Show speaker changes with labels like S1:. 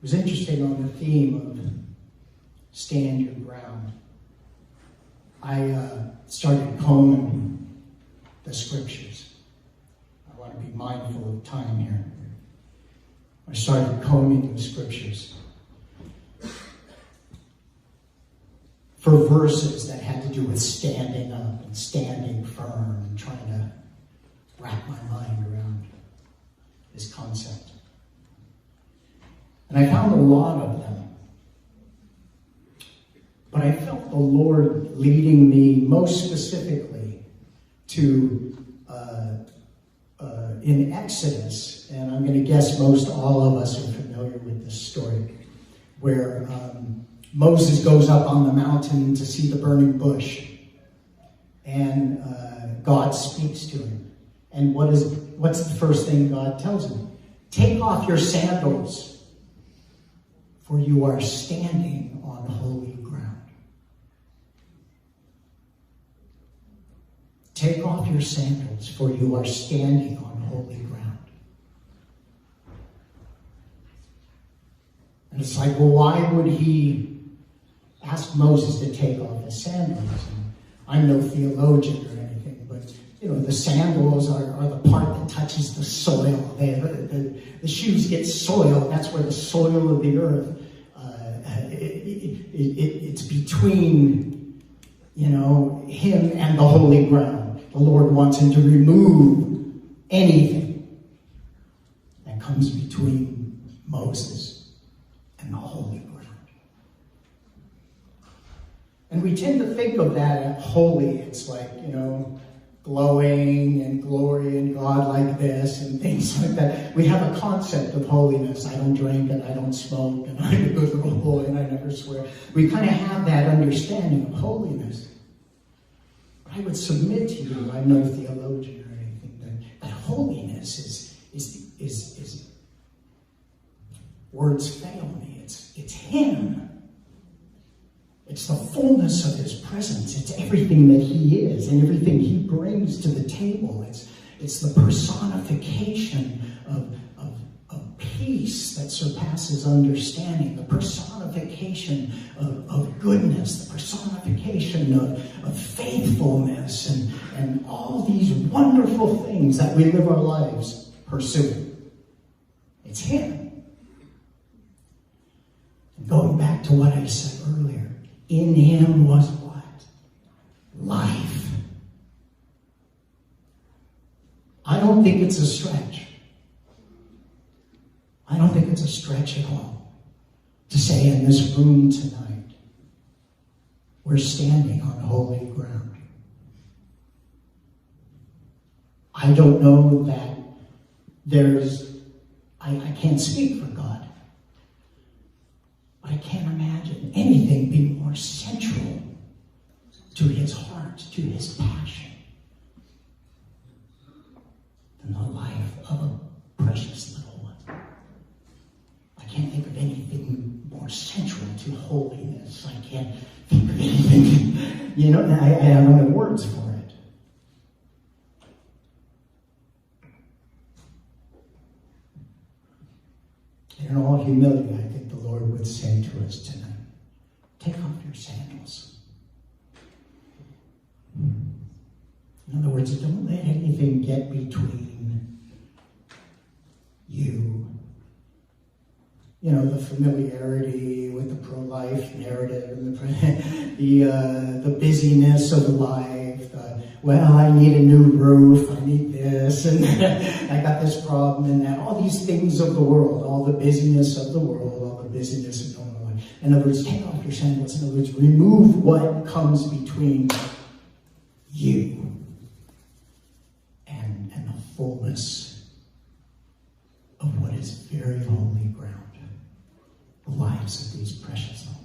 S1: was interesting on the theme of stand your ground. I started combing the scriptures. I want to be mindful of time here. I started combing the scriptures for verses that had to do with standing up and standing firm and trying to wrap my mind around this concept. And I found a lot of them. But I felt the Lord leading me most specifically to in Exodus, and I'm going to guess most all of us are familiar with this story, where Moses goes up on the mountain to see the burning bush, and God speaks to him. And what's the first thing God tells him? Take off your sandals, for you are standing on holy ground. Take off your sandals, for you are standing on holy ground. And it's like, well, why would he ask Moses to take off his sandals? And I'm no theologian or anything, but the sandals are the part that touches the soil. The shoes get soiled. That's where the soil of the earth. It's between, him and the holy ground. The Lord wants him to remove anything that comes between Moses and the holy ground. And we tend to think of that as holy. It's like, glowing and glory and God like this and things like that. We have a concept of holiness. I don't drink and I don't smoke and I'm a good little boy and I never swear. We kind of have that understanding of holiness. But I would submit to you, I'm no theologian or anything, that holiness is words fail me. It's Him. It's the fullness of His presence. It's everything that He is and everything He brings to the table. It's the personification of peace that surpasses understanding, the personification of goodness, the personification of faithfulness, and all these wonderful things that we live our lives pursuing. It's Him. Going back to what I said earlier, in Him was what? Life. I don't think it's a stretch. I don't think it's a stretch at all to say in this room tonight, we're standing on holy ground. I don't know that I can't speak for God, but I can't imagine anything being more central to His heart, to His passion, than the life of a precious little one. I can't think of anything more central to holiness. I can't think of anything, I have no words for it. In all humility, I think the Lord would say to us tonight, take off your sandals. In other words, don't let anything get between you. The familiarity with the pro-life narrative and the busyness of life. I need a new roof, I need this, and I got this problem and that. All these things of the world, all the busyness of the world, all the busyness of normal life. In other words, take off your sandals. In other words, remove what comes between you and the fullness of what is very holy ground. The lives of these precious souls.